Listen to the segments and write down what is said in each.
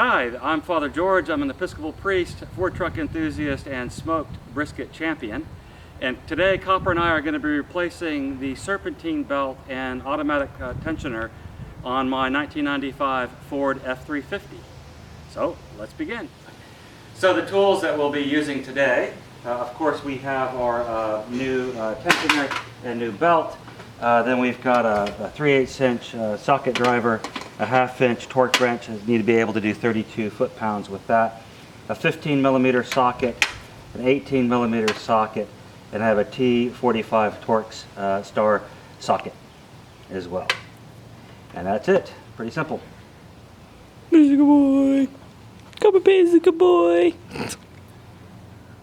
Hi, I'm Father George. I'm an Episcopal priest, Ford truck enthusiast, and smoked brisket champion. And today, Copper and I are going to be replacing the serpentine belt and automatic tensioner on my 1995 Ford F-350. So, let's begin. So the tools that we'll be using today, of course we have our new tensioner and new belt. Then we've got a 3/8 inch socket driver, a 1/2 inch torque wrench. I need to be able to do 32 foot-pounds with that. A 15 millimeter socket, an 18 millimeter socket, and I have a T45 Torx star socket as well. And that's it. Pretty simple. Basic boy. Come a basic boy.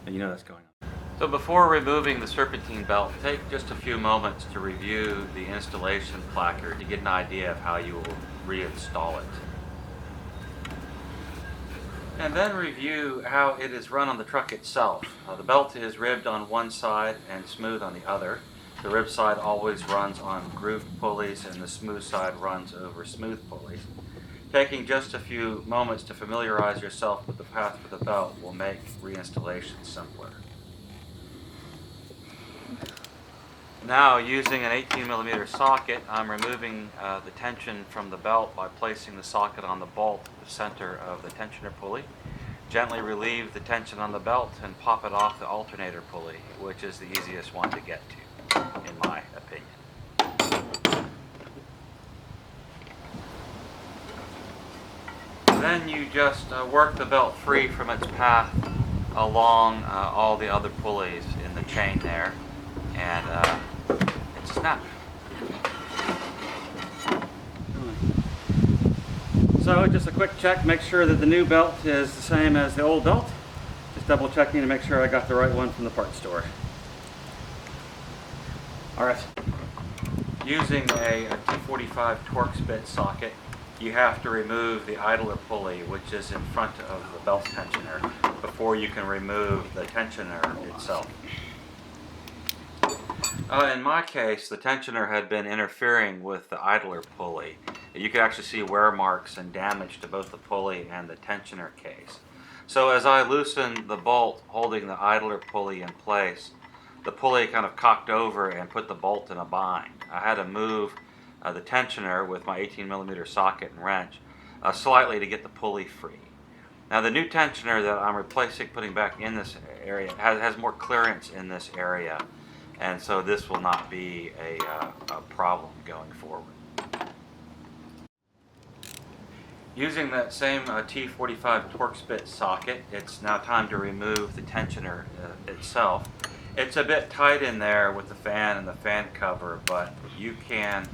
You know that's going on. So before removing the serpentine belt, take just a few moments to review the installation placard to get an idea of how you will reinstall it. And then review how it is run on the truck itself. The belt is ribbed on one side and smooth on the other. The rib side always runs on grooved pulleys and the smooth side runs over smooth pulleys. Taking just a few moments to familiarize yourself with the path for the belt will make reinstallation simpler. Now, using an 18 millimeter socket, I'm removing the tension from the belt by placing the socket on the bolt at the center of the tensioner pulley. Gently relieve the tension on the belt and pop it off the alternator pulley, which is the easiest one to get to, in my opinion. Then you just work the belt free from its path along all the other pulleys in the chain there, and it's snap. So just a quick check, make sure that the new belt is the same as the old belt. Just double checking to make sure I got the right one from the parts store. Alright. Using a T45 Torx bit socket, you have to remove the idler pulley, which is in front of the belt tensioner, before you can remove the tensioner itself. In my case, the tensioner had been interfering with the idler pulley. You could actually see wear marks and damage to both the pulley and the tensioner case. So as I loosened the bolt holding the idler pulley in place, the pulley kind of cocked over and put the bolt in a bind. I had to move the tensioner with my 18 millimeter socket and wrench slightly to get the pulley free. Now the new tensioner that I'm replacing, putting back in this area, has more clearance in this area, and so this will not be a problem going forward. Using that same T45 Torx bit socket, it's now time to remove the tensioner itself. It's a bit tight in there with the fan and the fan cover, but you can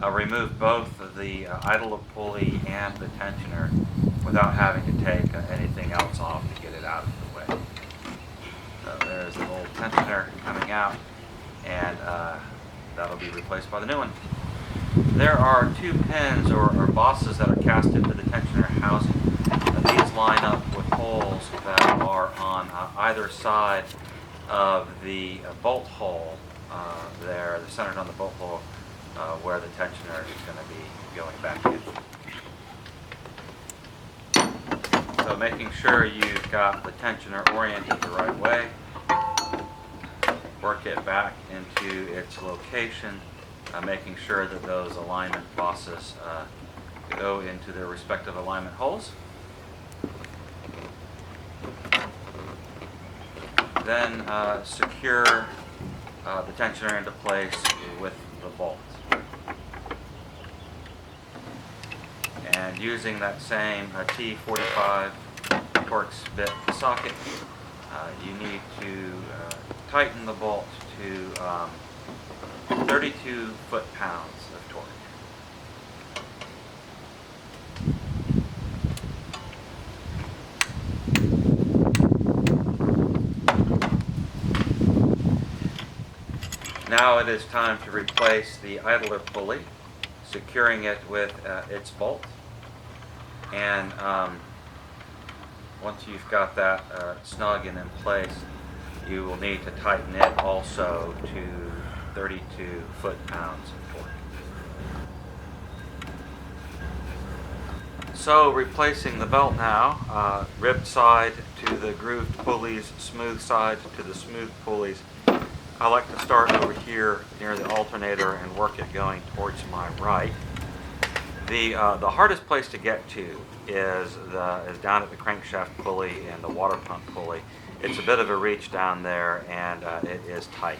remove both the idler pulley and the tensioner without having to take anything else off to get it out of the way. So there's the old tensioner coming out, and that'll be replaced by the new one. There are two pins or bosses that are cast into the tensioner housing. These line up with holes that are on either side of the bolt hole there, the centered on the bolt hole where the tensioner is going to be going back in. So making sure you've got the tensioner oriented the right way, work it back into its location, making sure that those alignment bosses go into their respective alignment holes. Then secure the tensioner into place with the bolt. And using that same T45 Torx bit socket, you need to tighten the bolt to 32 foot-pounds of torque. Now it is time to replace the idler pulley, securing it with its bolt. And once you've got that snug and in place, you will need to tighten it also to 32 foot-pounds of torque. So replacing the belt now, ribbed side to the grooved pulleys, smooth side to the smooth pulleys. I like to start over here near the alternator and work it going towards my right. The hardest place to get to is down at the crankshaft pulley and the water pump pulley. It's a bit of a reach down there, and it is tight.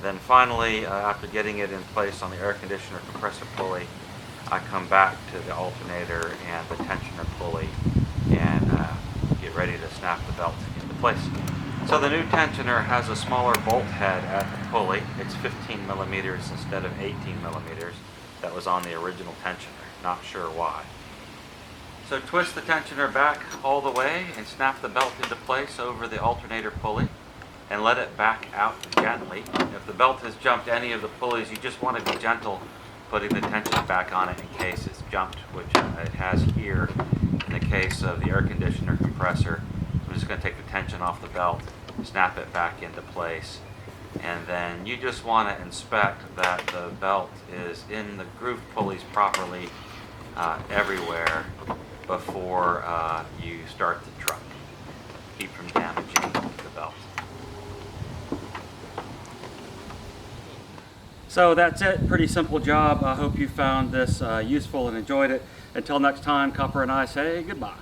Then finally, after getting it in place on the air conditioner compressor pulley, I come back to the alternator and the tensioner pulley and get ready to snap the belt into place. So the new tensioner has a smaller bolt head at the pulley. It's 15 millimeters instead of 18 millimeters that was on the original tensioner. Not sure why. So twist the tensioner back all the way and snap the belt into place over the alternator pulley and let it back out gently. If the belt has jumped any of the pulleys, you just want to be gentle putting the tension back on it in case it's jumped, which it has here in the case of the air conditioner compressor. I'm just going to take the tension off the belt, snap it back into place, and then you just want to inspect that the belt is in the groove pulleys properly everywhere before you start the truck. Keep from damaging the belt. So that's it. Pretty simple job. I hope you found this useful and enjoyed it. Until next time, Copper and I say goodbye.